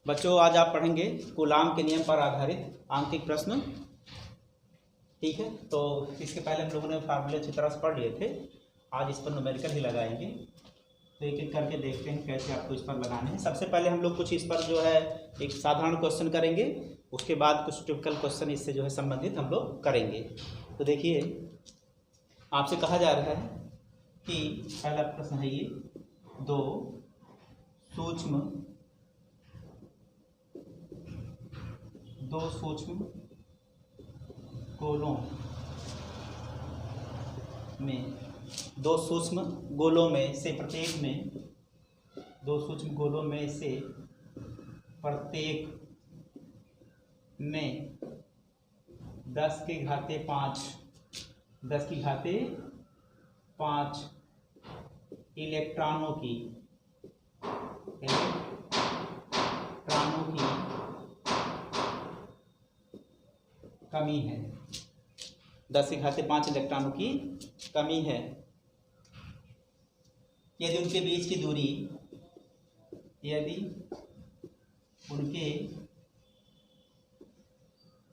बच्चों आज आप पढ़ेंगे कूलाम के नियम पर आधारित आंकिक प्रश्न। ठीक है, तो इसके पहले हम लोगों ने फार्मूले अच्छी तरह से पढ़ लिए थे। आज इस पर न्यूमेरिकल ही लगाएंगे, तो एक एक करके देखते हैं कैसे आपको इस पर लगाने हैं। सबसे पहले हम लोग कुछ इस पर जो है एक साधारण क्वेश्चन करेंगे, उसके बाद कुछ टिपिकल क्वेश्चन इससे जो है संबंधित हम लोग करेंगे। तो देखिए, आपसे कहा जा रहा है कि पहला प्रश्न है ये, दो सूक्ष्म गोलों में, दो सूक्ष्म गोलों में से प्रत्येक में, दो सूक्ष्म गोलों में से प्रत्येक में 10 की घाते 5 इलेक्ट्रॉनों की कमी है। 10 की घाते 5 इलेक्ट्रॉनों की कमी है यदि उनके बीच की दूरी, यदि उनके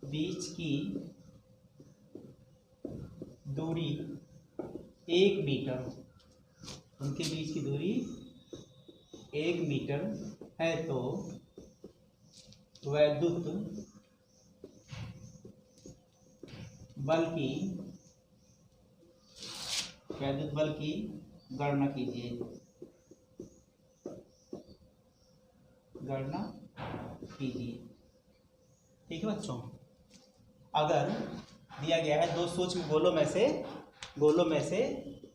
बीच की दूरी 1 मीटर, उनके बीच की दूरी 1 मीटर है, तो वैद्युत बल की गणना कीजिए। ठीक है बच्चों, अगर दिया गया है दो सूक्ष्म गोलों में से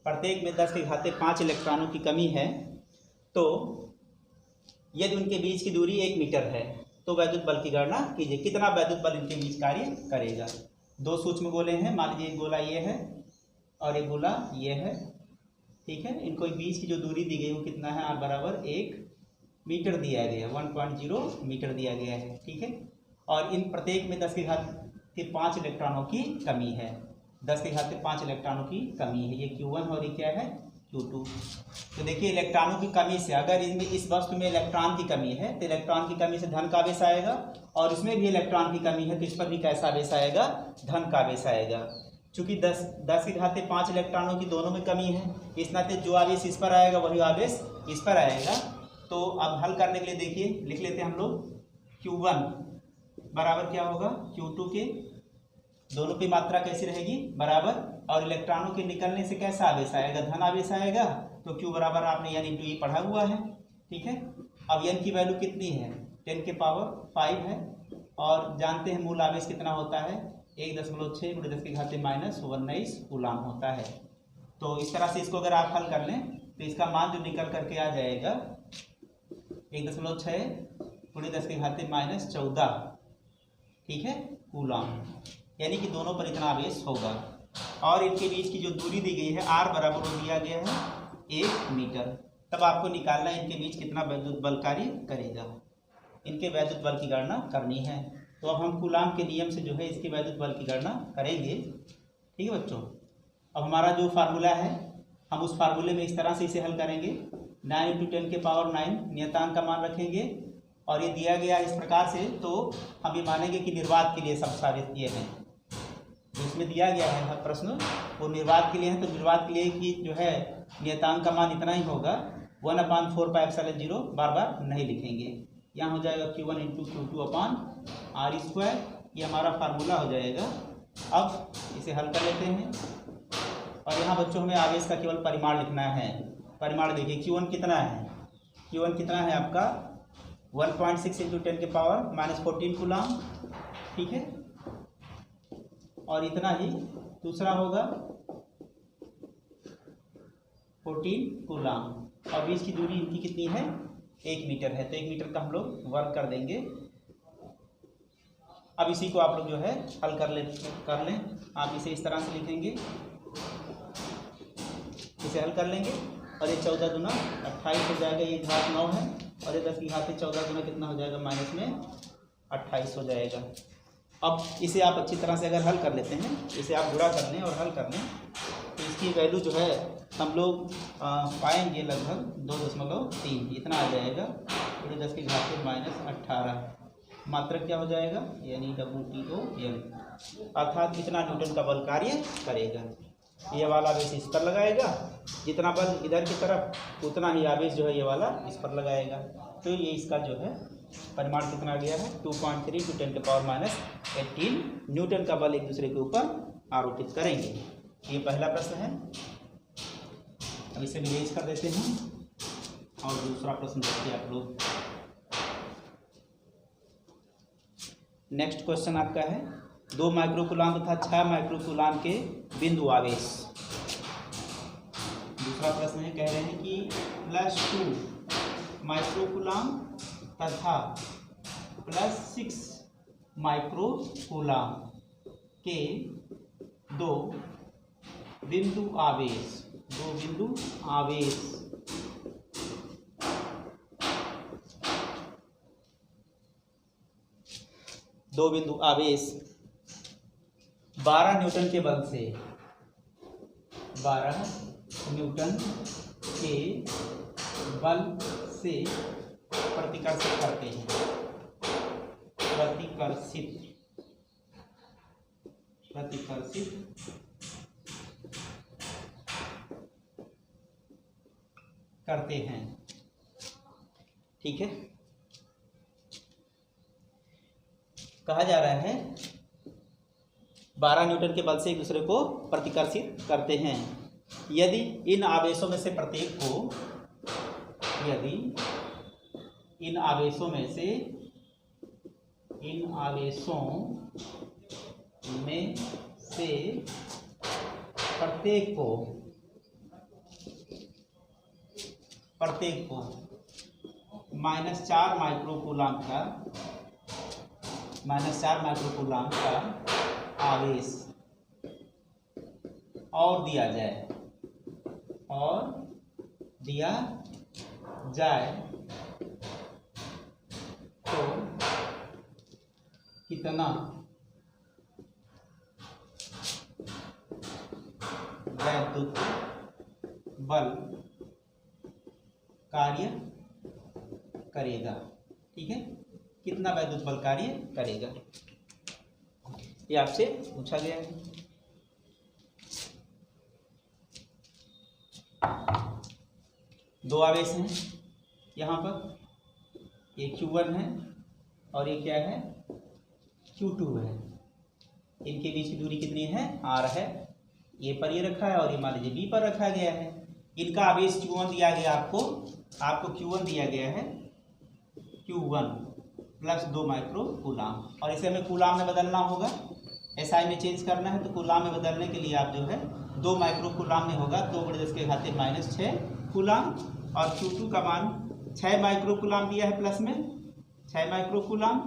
प्रत्येक में 10 की घाते 5 इलेक्ट्रॉनों की कमी है, तो यदि उनके बीच की दूरी 1 मीटर है तो वैद्युत बल की गणना कीजिए। कितना वैद्युत बल इनके बीच कार्य करेगा। दो सूक्ष्म गोले हैं, मान लीजिए एक गोला ये है और एक गोला ये है। ठीक है, इनको बीच की जो दूरी दी गई वो कितना है, R बराबर 1 मीटर दिया गया, 1.0 मीटर दिया गया है। ठीक है, और इन प्रत्येक में 10 की घाते 5 इलेक्ट्रॉनों की कमी है। 10 की घाते 5 इलेक्ट्रॉनों की कमी है, ये Q1 और ये क्या है, Q2। तो देखिए, इलेक्ट्रॉनों की कमी से, अगर इसमें इस वस्तु में इलेक्ट्रॉन की कमी है तो इलेक्ट्रॉन की कमी से धन का आवेश आएगा, और इसमें भी इलेक्ट्रॉन की कमी है तो इस पर भी कैसा आवेश आएगा, धन का आवेश आएगा। चूंकि 10 की घाते 5 इलेक्ट्रॉनों की दोनों में कमी है, इस नाते जो आवेश इस पर आएगा वही आवेश इस पर आएगा। तो अब हल करने के लिए देखिए, लिख लेते हैं हम लोग, Q1 बराबर क्या होगा, Q2 के, दोनों की मात्रा कैसी रहेगी, बराबर, और इलेक्ट्रॉनों के निकलने से कैसा आवेश आएगा, धन आवेश आएगा। तो Q बराबर आपने N × E पढ़ा हुआ है। ठीक है, अब N की वैल्यू कितनी है, 10 के पावर 5 है, और जानते हैं मूल आवेश कितना होता है, 1.6 × 10 की घाते -19 कूलाम होता है। तो इस तरह से इसको अगर आप हल कर लें तो इसका मान जो निकल करके आ जाएगा 1.6 × 10 की घाते -14, ठीक है, कूलाम, यानी कि दोनों पर इतना आवेश होगा। और इनके बीच की जो दूरी दी गई है R बराबर वो दिया गया है 1 मीटर। तब आपको निकालना है इनके बीच कितना वैद्युत बल कार्य करेगा, इनके वैद्युत बल की गणना करनी है। तो अब हम कूलाम के नियम से जो है इसके वैद्युत बल की गणना करेंगे। ठीक है बच्चों, अब हमारा जो फार्मूला है हम उस फार्मूले में इस तरह से इसे हल करेंगे। 9 × 10 के पावर 9 नियतांक का मान रखेंगे, और ये दिया गया इस प्रकार से, तो हम ये मानेंगे कि निर्वात के लिए सब सारे ये हैं, जिसमें दिया गया है प्रश्न वो निर्वात के लिए है। तो निर्वात के लिए कि जो है नियतांक का मान इतना ही होगा, 1/4πε0, बार बार नहीं लिखेंगे। यहाँ हो जाएगा Q1 × Q2/R², ये हमारा फार्मूला हो जाएगा। अब इसे हल कर लेते हैं, और यहाँ बच्चों हमें आवेश का केवल परिमाण लिखना है। परिमाण देखिए, Q1 कितना है, Q1 कितना है आपका 1.6 × 10 के पावर -14 कूलाम। ठीक है, और इतना ही दूसरा होगा 14 कूलाम, और बीच की दूरी इनकी कितनी है, 1 मीटर है, तो 1 मीटर का हम लोग वर्क कर देंगे। अब इसी को आप लोग जो है हल कर लें। आप इसे इस तरह से लिखेंगे, इसे हल कर लेंगे, और ये 14 दूना 28 हो जाएगा, ये घात 9 है, और ये 10 की घात 14 दूना कितना हो जाएगा, -28 हो जाएगा। अब इसे आप अच्छी तरह से अगर हल कर लेते हैं, इसे आप गुणा कर लें और हल कर लें, तो इसकी वैल्यू जो है हम लोग पाएंगे लगभग 2.3 इतना आ जाएगा। 10⁻⁻18 मात्रक क्या हो जाएगा, यानी WTON, अर्थात कितना न्यूटन का बल कार्य करेगा। ये वाला आवेश इस पर लगाएगा, जितना बल इधर की तरफ उतना ही आवेश जो है ये वाला इस पर लगाएगा। तो ये इसका जो है परिमाण कितना आ गया है, 2.3 × 10⁻18 न्यूटन का बल एक दूसरे के ऊपर आरोपित करेंगे। ये पहला प्रश्न है। अब इसे निवेश कर देते हैं और दूसरा प्रश्न देखिए आप लोग। नेक्स्ट क्वेश्चन आपका है 2 माइक्रोकूलाम तथा 6 माइक्रोकूलाम के बिंदु आवेश। दूसरा प्रश्न है, कह रहे हैं कि +2 माइक्रोकूलाम तथा +6 माइक्रोकूलाम के दो बिंदु आवेश दो बिंदु आवेश 12 न्यूटन के बल से 12 न्यूटन के बल से प्रतिकर्षित करते हैं, प्रतिकर्षित करते हैं। ठीक है, कहा जा रहा है 12 न्यूटन के बल से एक दूसरे को प्रतिकर्षित करते हैं। यदि इन आवेशों में से प्रत्येक को, यदि इन आवेशों में से प्रत्येक को -4 माइक्रोकूलाम का आवेश और दिया जाए तो कितना वैद्युत बल कार्य करेगा। ठीक है, कितना वैद्युत बल कार्य करेगा, ये आपसे पूछा गया है। दो आवेश हैं यहाँ पर, ये Q1 है और ये क्या है, Q2 है। इनके बीच की दूरी कितनी है, R है। ये पर ये रखा है और ये मान लीजिए B पर रखा गया है। इनका आवेश Q1 दिया गया, आपको Q1 दिया गया है, Q1 +2 माइक्रोकूलाम, और इसे हमें कूलाम में बदलना होगा। SI में चेंज करना है तो कूलाम में बदलने के लिए आप जो है 2 माइक्रोकूलाम में होगा 2×10⁻⁻6 कूलाम, और Q2 का मान 6 माइक्रोकूलाम दिया है प्लस में 6 माइक्रोकूलाम,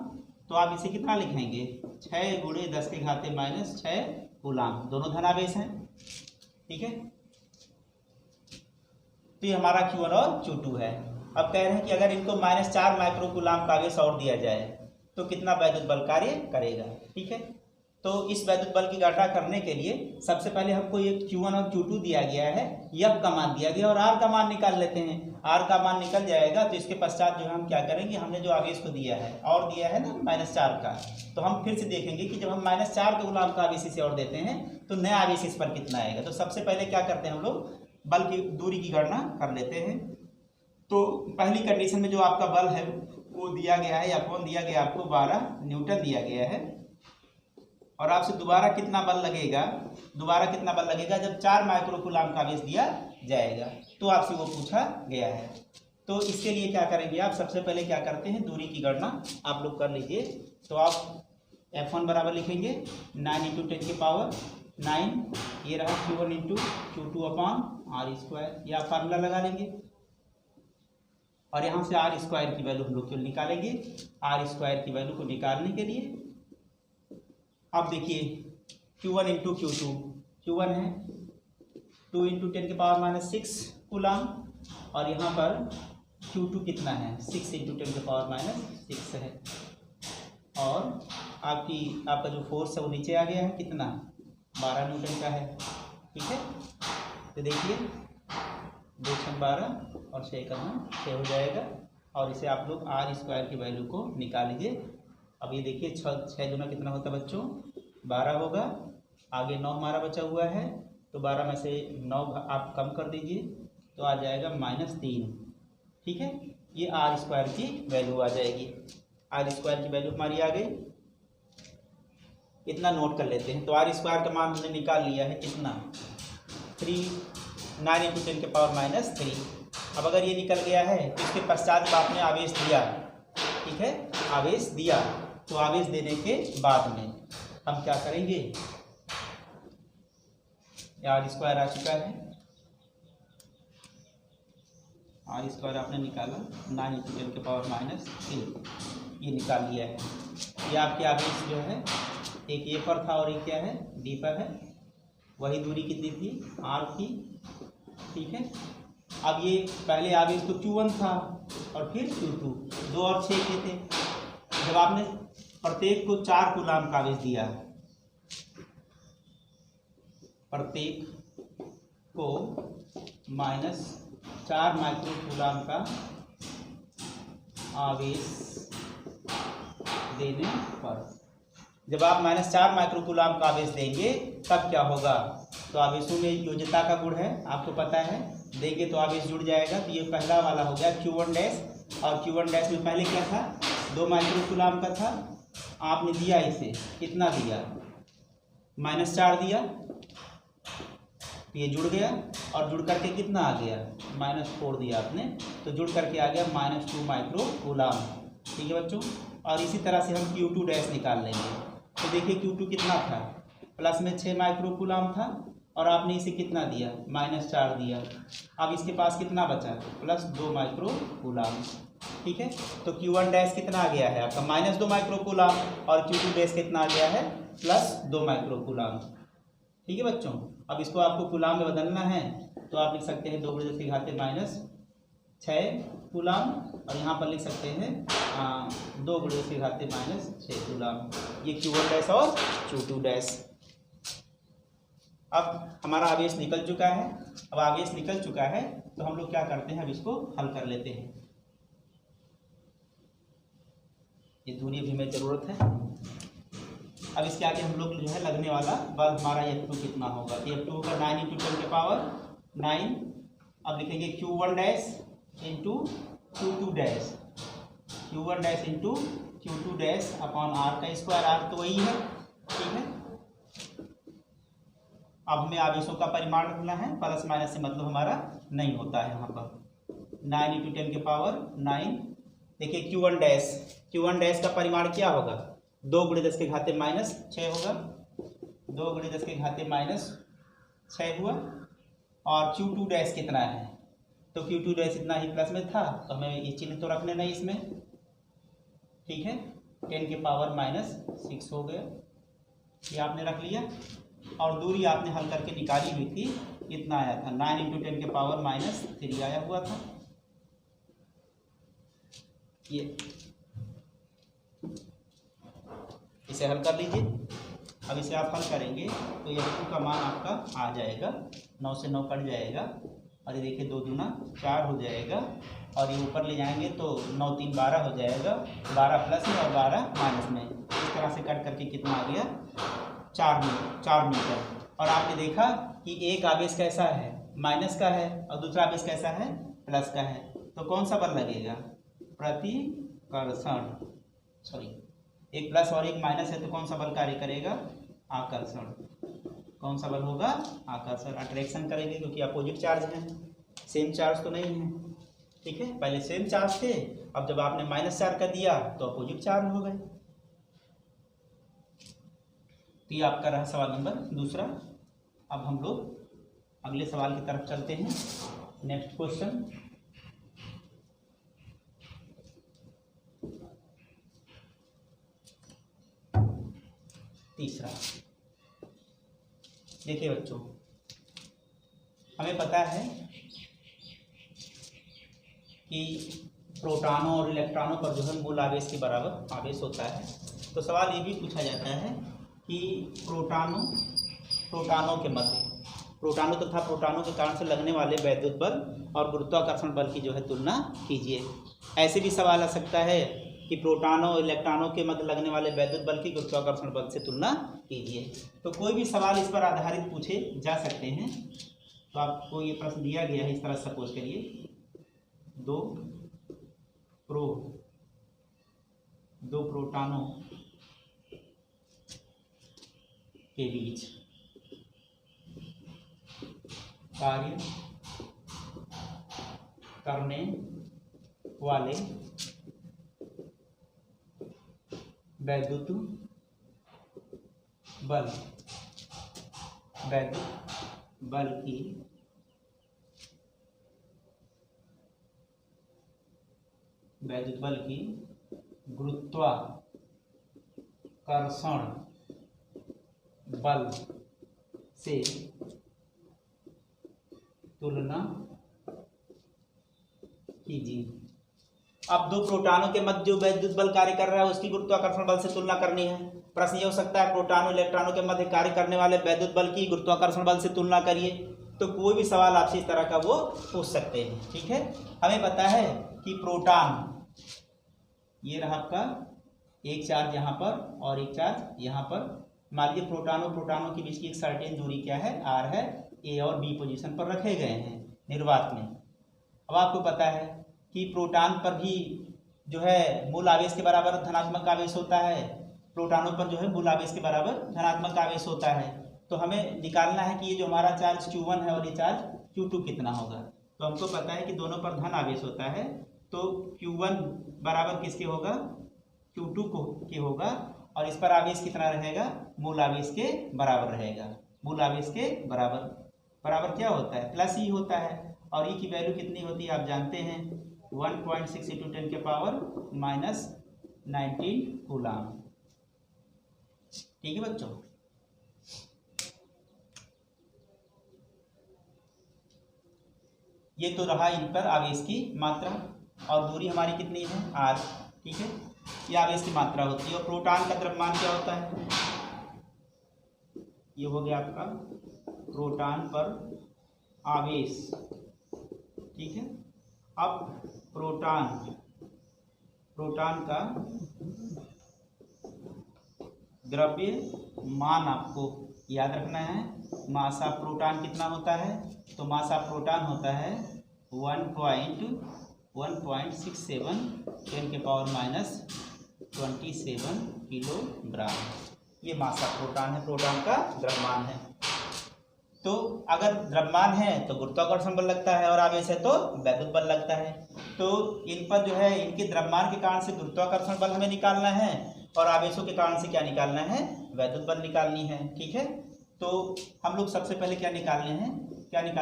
तो आप इसे कितना लिखेंगे, 6×10⁻⁻6 कूलाम, दोनों धनावेश हैं। ठीक है, तो ये हमारा Q1 और Q2 है। अब कह रहे हैं कि अगर इनको -4 माइक्रोकूलाम का आवेश और दिया जाए तो कितना वैद्युत बल कार्य करेगा। ठीक है, तो इस वैद्युत बल की गणना करने के लिए सबसे पहले हमको ये Q1 और Q2 दिया गया है, F का मान दिया गया और R का मान निकाल लेते हैं। R का मान निकल जाएगा तो इसके पश्चात जो है हम क्या करेंगे, हमने जो आवेश को दिया है और दिया है ना -4 का, तो हम फिर से देखेंगे कि जब हम -4 कूलाम का आवेश इसे और देते हैं तो नया आवेश इस पर कितना आएगा। तो सबसे पहले क्या करते हैं, हम लोग बल की दूरी की गणना कर लेते हैं। तो पहली कंडीशन में जो आपका बल है वो दिया गया है, F1 दिया गया आपको 12 न्यूटन दिया गया है, और आपसे दोबारा कितना बल लगेगा, जब 4 माइक्रोकूलाम का आवेश दिया जाएगा, तो आपसे वो पूछा गया है। तो इसके लिए क्या करेंगे आप, सबसे पहले क्या करते हैं, दूरी की गणना आप लोग कर लीजिए। तो आप F1 बराबर लिखेंगे 9 × 10⁹, ये रहा Q1 × Q2/R², ये आप फार्मूला लगा लेंगे और यहाँ से R² की वैल्यू हम लोग क्यों निकालेंगे। R² की वैल्यू को निकालने के लिए अब देखिए Q1 × Q2, Q1 है 2 × 10⁻⁻6 कूलाम, और यहाँ पर Q2 कितना है, 6 × 10⁻⁻6 है, और आपका जो फोर्स है वो नीचे आ गया है, कितना 12 न्यूटन का है। ठीक है, तो देखिए 2 × 12 और 6 × 9 6 हो जाएगा, और इसे आप लोग आर स्क्वायर की वैल्यू को निकाल लीजिए। अब ये देखिए 6 गुना कितना होता है बच्चों, 12 होगा। आगे 9 हमारा बचा हुआ है, तो 12 में से 9 आप कम कर दीजिए तो आ जाएगा -3। ठीक है, ये आर स्क्वायर की वैल्यू आ जाएगी। आर स्क्वायर की वैल्यू हमारी आ गई। इतना नोट कर लेते हैं। तो आर स्क्वायर का मान हमने निकाल लिया है कितना, 3, 9 × 10 की पावर -3। अब अगर ये निकल गया है तो इसके पश्चात आपने आवेश दिया, ठीक है, आवेश दिया, तो आवेश देने के बाद में हम क्या करेंगे, आर स्क्वायर आ चुका है, आर स्क्वायर आपने निकाला 9 × 10 की पावर -3, ये निकाल लिया है। ये आपके आवेश जो है एक ए पर था और एक क्या है, डी पर है। वही दूरी कितनी थी, आर थी। ठीक है, अब ये पहले आवेश तो Q1 था और फिर Q2, 2 और 6 के थे। जब आपने प्रत्येक को 4 कूलाम का आवेश दिया, प्रत्येक को -4 माइक्रो कूलाम का आवेश देने पर, जब आप -4 माइक्रो कूलाम का आवेश देंगे तब क्या होगा, तो आवेशों में योज्यता का गुण है, आपको पता है, देंगे तो आवेश जुड़ जाएगा। तो ये पहला वाला हो गया Q1 डैश, और Q1 डैश में पहले क्या था, 2 माइक्रो कूलाम का था। आपने दिया इसे कितना दिया, -4 दिया, ये जुड़ गया और जुड़ करके कितना आ गया, -4 दिया आपने, तो जुड़ करके आ गया -2 माइक्रो कूलाम। ठीक है बच्चों, और इसी तरह से हम Q2 डैश निकाल लेंगे। तो देखिए Q2 कितना था, प्लस में 6 माइक्रो कूलाम था और आपने इसे कितना दिया, -4 दिया। अब इसके पास कितना बचा, +2 माइक्रो कूलाम। ठीक है, तो Q1 डैश कितना आ गया है आपका, -2 माइक्रो कूलाम, और Q2 डैश कितना आ गया है, +2 माइक्रो कूलाम। ठीक है बच्चों, अब इसको आपको कूलाम में बदलना है तो आप लिख सकते हैं 2 × 10 की घात -6 कूलाम, और यहाँ पर लिख सकते हैं 2 × 10 की घात -6 कूलाम। ये Q1 डैश और Q2 डैश। अब हमारा आवेश निकल चुका है। अब आवेश निकल चुका है तो हम लोग क्या करते हैं, अब इसको हल कर लेते हैं। ये दूरी भी हमें ज़रूरत है। अब इसके आगे हम लोग जो है लगने वाला बल हमारा F2 कितना होगा, F2 होगा 9 × 10 की पावर 9। अब लिखेंगे Q1 dash into Q2 dash, Q1 dash into Q2 dash upon R का स्क्वायर, आर तो वही है। ठीक है, अब हमें आवेशों का परिमाण रखना है, प्लस माइनस से मतलब हमारा नहीं होता है यहाँ पर। 9 × 10 की पावर 9। देखिए Q1 डैश का परिमाण क्या होगा, 2 × 10 की घाते -6 होगा, 2 × 10 की घाते -6 हुआ। और Q2 डैश कितना है, तो Q2 डैश इतना ही प्लस में था, तो हमें ये चिन्ह तो रखने नहीं इसमें। ठीक है, 10 की पावर -6 हो गया, ये आपने रख लिया। और दूरी आपने हल करके निकाली हुई थी, कितना आया था, 9 × 10 की पावर -3 आया हुआ था। ये इसे हल कर लीजिए। अब इसे आप हल करेंगे तो ये F2 का मान आपका आ जाएगा, 9 से 9 कट जाएगा, और ये देखिए 2 दूना 4 हो जाएगा, और ये ऊपर ले जाएंगे तो 9 × 3 = 12 हो जाएगा, 12 प्लस में और 12 माइनस में, इस तरह से कट करके कितना आ गया, 4 मीटर। और आपने देखा कि एक आवेश कैसा है, माइनस का है, और दूसरा आवेश कैसा है, प्लस का है। तो कौन सा बल लगेगा, प्रतिकर्षण, सॉरी, एक प्लस और एक माइनस है तो कौन सा बल कार्य करेगा, आकर्षण। कौन सा बल होगा, आकर्षण, अट्रैक्शन करेंगे, क्योंकि अपोजिट चार्ज है, सेम चार्ज तो नहीं है। ठीक है, पहले सेम चार्ज थे, अब जब आपने -4 का दिया तो अपोजिट चार्ज हो गए। तो ये आपका रहा सवाल नंबर दूसरा। अब हम लोग अगले सवाल की तरफ चलते हैं। नेक्स्ट क्वेश्चन, तीसरा। देखिए बच्चों, हमें पता है कि प्रोटॉनों और इलेक्ट्रॉनों पर जो है मूल आवेश के बराबर आवेश होता है। तो सवाल ये भी पूछा जाता है कि प्रोटॉनों के मध्य, प्रोटॉनों तथा प्रोटॉनों के कारण से लगने वाले वैद्युत बल और गुरुत्वाकर्षण बल की जो है तुलना कीजिए। ऐसे भी सवाल आ सकता है कि प्रोटॉनों और इलेक्ट्रॉनों के मध्य लगने वाले वैद्युत बल की गुरुत्वाकर्षण बल से तुलना कीजिए। तो कोई भी सवाल इस पर आधारित पूछे जा सकते हैं। तो आपको ये प्रश्न दिया गया है, इस तरह सपोज करिए दो प्रोटॉनों के बीच कार्य करने वाले वैद्युत बल की गुरुत्वाकर्षण बल से तुलना कीजिए। अब दो प्रोटॉनों के मध्य जो वैद्युत बल कार्य कर रहा है उसकी गुरुत्वाकर्षण बल से तुलना करनी है। प्रश्न ये हो सकता है प्रोटॉनों इलेक्ट्रॉनों के मध्य कार्य करने वाले वैद्युत बल की गुरुत्वाकर्षण बल से तुलना करिए। तो कोई भी सवाल आपसे इस तरह का वो पूछ सकते हैं। ठीक है, हमें पता है कि प्रोटॉन ये रहा आपका एक चार्ज यहाँ पर और एक चार्ज यहाँ पर। मान लीजिए प्रोटॉनों के बीच की एक सर्टेन दूरी क्या है, r है, a और b पोजीशन पर रखे गए हैं निर्वात में। अब आपको पता है कि प्रोटॉन पर भी जो है मूल आवेश के बराबर धनात्मक आवेश होता है, प्रोटॉनों पर जो है मूल आवेश के बराबर धनात्मक आवेश होता है। तो हमें निकालना है कि ये जो हमारा चार्ज Q1 है और ये चार्ज Q2 कितना होगा। तो हमको पता है कि दोनों पर धन आवेश होता है, तो Q1 बराबर किसके होगा, Q2 के होगा, और इस पर आवेश कितना रहेगा, मूल आवेश के बराबर रहेगा। मूल आवेश के बराबर क्या होता है, प्लस ई होता है। और ई की वैल्यू कितनी होती है आप जानते हैं, 1.6 × 10⁻⁻⁹ कूलाम। ठीक है बच्चों, ये तो रहा इन पर आवेश की मात्रा, और दूरी हमारी कितनी है, r। ठीक है, ये आवेश की मात्रा होती है। और प्रोटॉन का द्रव्यमान क्या होता है, ये हो गया आपका प्रोटॉन पर आवेश। ठीक है, अब प्रोटॉन का द्रव्यमान आपको याद रखना है। मास ऑफ प्रोटॉन कितना होता है, तो मास ऑफ प्रोटॉन होता है 1.67 10⁻27 किलोग्राम। ये मास ऑफ प्रोटॉन है, प्रोटॉन का द्रव्यमान है। तो अगर द्रव्यमान है तो गुरुत्वाकर्षण बल लगता है, और आवेश है तो वैद्युत बल लगता है। तो इन पर जो है इनके द्रव्यमान के कारण से गुरुत्वाकर्षण बल हमें निकालना है, और आवेशों के कारण से क्या निकालना है, वैद्युत बल निकालनी है। ठीक है, तो हम लोग सबसे पहले क्या निकाल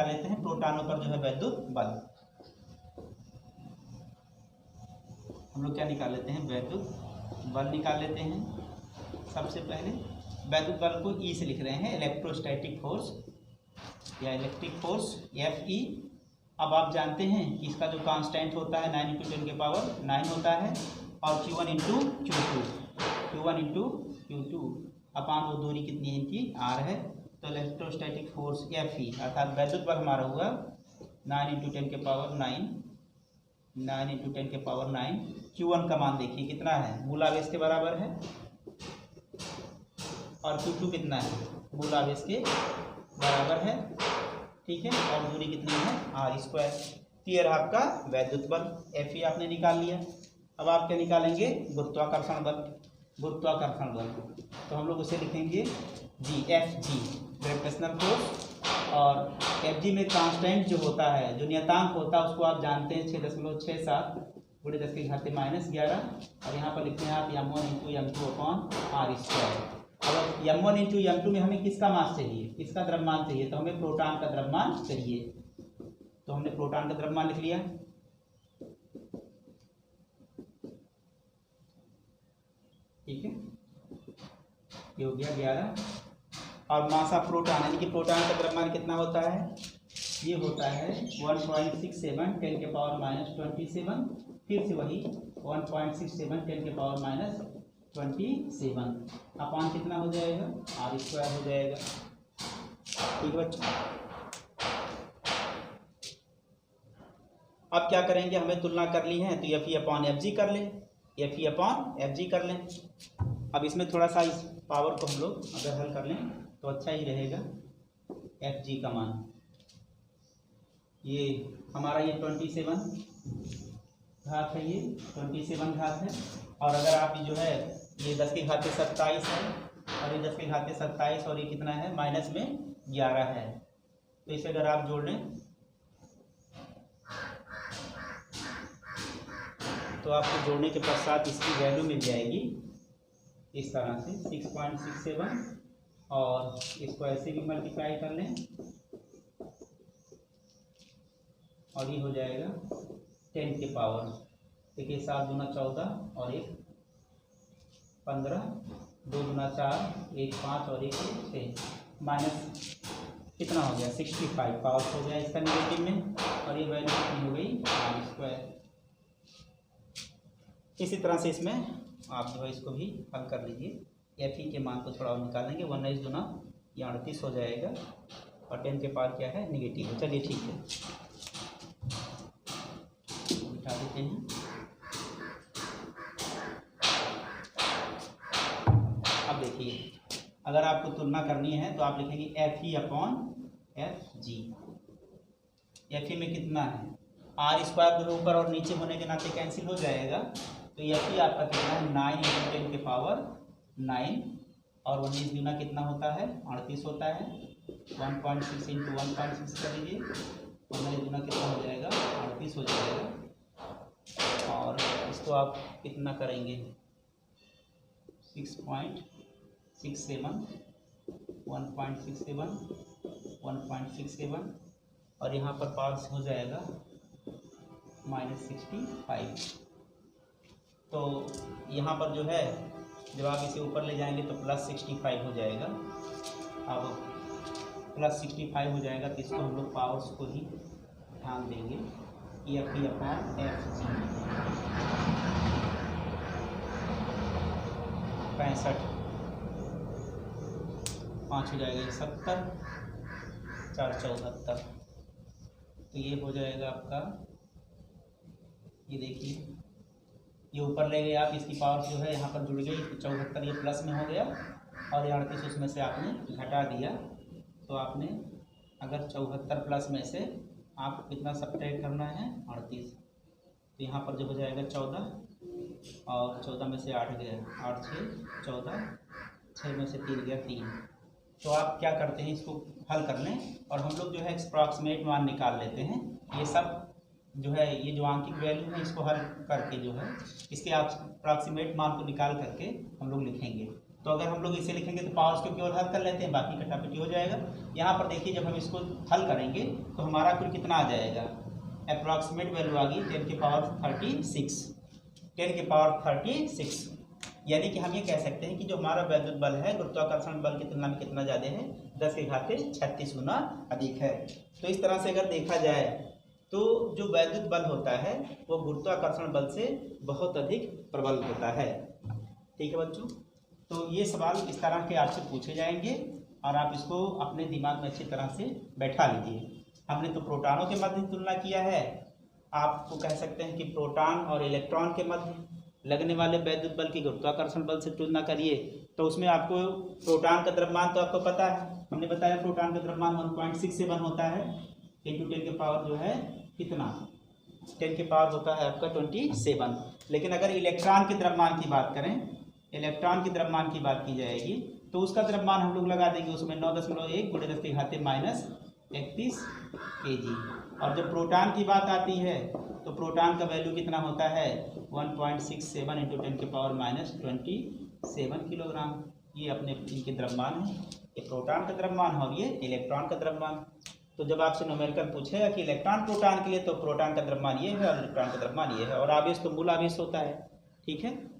लेते हैं, प्रोटॉनों पर जो है वैद्युत बल। हम लोग क्या निकाल लेते हैं, वैद्युत बल निकाल लेते हैं। सबसे पहले वैद्युत बल को ई से लिख रहे हैं, इलेक्ट्रोस्टैटिक फोर्स या इलेक्ट्रिक फोर्स Fe। अब आप जानते हैं कि इसका जो कांस्टेंट होता है 9 × 10⁹ होता है, और Q1 × Q2 अपान वो दूरी कितनी है इनकी, r है। तो इलेक्ट्रोस्टैटिक फोर्स Fe अर्थात वैद्युत बल हमारा हुआ 9 × 10⁻⁹ Q1 का मान देखिए कितना है, मूल आवेश के बराबर है, और Q2 कितना है, मूल आवेश के बराबर है। ठीक है, और दूरी कितनी है, r²। तो ये रहा आपका वैद्युत बल Fe आपने निकाल लिया। अब आप क्या निकालेंगे, गुरुत्वाकर्षण बल। तो हम लोग उसे लिखेंगे Fg, ग्रेविटेशनल फोर्स। और Fg में कांस्टेंट जो होता है, जो नियतांक होता है, उसको आप जानते हैं 6.67 × 10⁻11। और यहाँ पर लिखते हैं आप m1 × m2/r²। अब m1 × m2 में हमें किसका मास चाहिए, किसका द्रव्यमान चाहिए, तो हमें प्रोटॉन का द्रव्यमान चाहिए। तो हमने प्रोटॉन का द्रव्यमान लिख लिया। ठीक है, ये हो गया 11। और मास ऑफ प्रोटॉन यानी कि प्रोटॉन का द्रव्यमान कितना होता है, ये होता है 1.67 10⁻27। फिर से वही 1.67 10⁻27 अपान कितना हो जाएगा, r² हो जाएगा। ठीक है बच्चों, अब क्या करेंगे, हमें तुलना कर ली है तो F E upon F G कर लें, F E upon F G कर लें। अब इसमें थोड़ा सा इस पावर को हम लोग अगर हल कर लें तो अच्छा ही रहेगा। एफ जी का मान ये हमारा ये 27 घात है, ये 27 घात है। और अगर आप जो है ये 10 की घात 27 है और ये 10 की घात 27 और ये कितना है माइनस में 11 है, तो इसे अगर आप जोड़ लें तो आपको जोड़ने के पश्चात इसकी वैल्यू मिल जाएगी इस तरह से 6.67 और इसको ऐसे भी मल्टीप्लाई कर लें और ये हो जाएगा 10 के पावर, देखिए 7 दूना 14 और 1 15, 2 दूना 4, 1 5 और 1 6, माइनस कितना हो गया 65 पावर हो गया इसका नेगेटिव में, और ये वैल्यू कितनी हो गई आर स्क्वायर। इसी तरह से इसमें आप जो है इसको भी हल कर लीजिए। एफ ई के मान को थोड़ा और निकालेंगे, 19 दूना ये 38 हो जाएगा और 10 के पावर क्या है नेगेटिव है। चलिए ठीक है, बिठा देते हैं। अब देखिए अगर आपको तुलना करनी है तो आप लिखेंगे F E upon F G. F E में कितना है आर स्क्वायर, जो ऊपर और नीचे होने के नाते कैंसिल हो जाएगा, तो एफ ई आपका कितना है 9 × 10 के पावर 9 और 19 गुना कितना होता है 38 होता है। 1.6 × 1.6 कर लीजिए, 19 गुना कितना हो जाएगा 38 हो जाएगा। और इसको आप कितना करेंगे 6.67, 1.67, 1.67 और यहाँ पर पास हो जाएगा -65। तो यहाँ पर जो है जब आप इसे ऊपर ले जाएंगे तो +65 हो जाएगा। अब +65 हो जाएगा तो इसको हम लोग पावर्स को ही ध्यान देंगे, F E upon F G 65, 5 हो जाएगा 70, 4 74, तो ये हो जाएगा आपका, ये देखिए ये ऊपर ले गए आप, इसकी पावर जो है यहाँ पर जुड़ गई तो 74 ये प्लस में हो गया और ये 38 उसमें से आपने घटा दिया। तो आपने अगर 74 प्लस में से आपको कितना सब्ट्रैक्ट करना है 38, तो यहाँ पर जो हो जाएगा 14 और 14 में से 8 गया 8 6 14, 6 में से 3 गया 3। तो आप क्या करते हैं इसको हल कर लें और हम लोग जो है अप्रॉक्सीमेट मान निकाल लेते हैं। ये सब जो है ये जो आंकिक वैल्यू है इसको हल करके जो है इसके आप अप्रॉक्सीमेट मान को निकाल करके हम लोग लिखेंगे। तो अगर हम लोग इसे लिखेंगे तो पावर्स को केवल हल कर लेते हैं, बाकी कटापिटी हो जाएगा। यहाँ पर देखिए जब हम इसको हल करेंगे तो हमारा कुल कितना आ जाएगा, अप्रॉक्सीमेट वैल्यू आ गई 10 के पावर 36, 10 के पावर 36। यानी कि हम ये कह सकते हैं कि जो हमारा वैद्युत बल है गुरुत्वाकर्षण बल की तुलना में कितना ज़्यादा है 10 के घात 36 गुना अधिक है। तो इस तरह से अगर देखा जाए तो जो वैद्युत बल होता है वो गुरुत्वाकर्षण बल से बहुत अधिक प्रबल होता है। ठीक है बच्चों, तो ये सवाल इस तरह के आपसे पूछे जाएंगे और आप इसको अपने दिमाग में अच्छी तरह से बैठा लीजिए। हमने तो प्रोटॉनों के मध्य तुलना किया है, आपको कह सकते हैं कि प्रोटॉन और इलेक्ट्रॉन के मध्य लगने वाले वैद्युत बल की गुरुत्वाकर्षण बल से तुलना करिए तो उसमें आपको प्रोटॉन का द्रव्यमान तो आपको पता है, हमने बताया प्रोटॉन का द्रव्यमान 1.67 होता है इंटू 10 के पावर जो है कितना 10 के पावर होता है आपका 27। लेकिन अगर इलेक्ट्रॉन के द्रव्यमान की बात करें, इलेक्ट्रॉन के द्रव्यमान की बात की जाएगी तो उसका द्रव्यमान हम लोग लगा देंगे उसमें 9.1 × 10 के घात -31 kg। और जब प्रोटॉन की बात आती है तो प्रोटॉन का वैल्यू कितना होता है 1.67 × 10 के पावर -27 किलोग्राम। ये अपने इनके द्रव्यमान है, ये प्रोटॉन का द्रव्यमान और ये इलेक्ट्रॉन का द्रव्यमान। तो जब आपसे न्यूमेरिकल पूछेगा कि इलेक्ट्रॉन प्रोटॉन के लिए तो प्रोटॉन का द्रव्यमान ये है और इलेक्ट्रॉन का द्रव्यमान ये है और आवेश तो मूल आवेश होता है। ठीक है,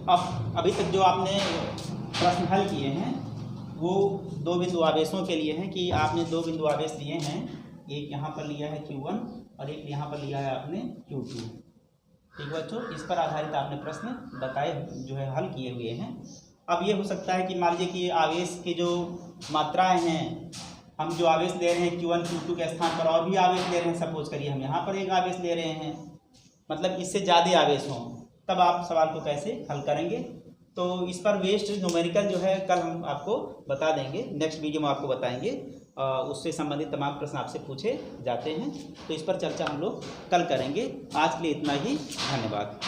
अब अभी तक जो आपने प्रश्न हल किए हैं वो 2 बिंदु आवेशों के लिए हैं कि आपने 2 बिंदु आवेश लिए हैं, एक यहाँ पर लिया है Q1 और एक यहाँ पर लिया है आपने Q2। ठीक बच्चों, इस पर आधारित आपने प्रश्न बताए जो है हल किए हुए हैं। अब ये हो सकता है कि मान लीजिए कि आवेश की जो मात्राएं हैं, हम जो आवेश ले रहे हैं Q1 Q2 के स्थान पर और भी आवेश ले रहे हैं, सपोज करिए हम यहाँ पर एक आवेश ले रहे हैं, मतलब इससे ज़्यादा आवेश हों, तब आप सवाल को कैसे हल करेंगे। तो इस पर बेस्ड न्यूमेरिकल जो है कल हम आपको बता देंगे, नेक्स्ट वीडियो में आपको बताएंगे, उससे संबंधित तमाम प्रश्न आपसे पूछे जाते हैं, तो इस पर चर्चा हम लोग कल करेंगे। आज के लिए इतना ही, धन्यवाद।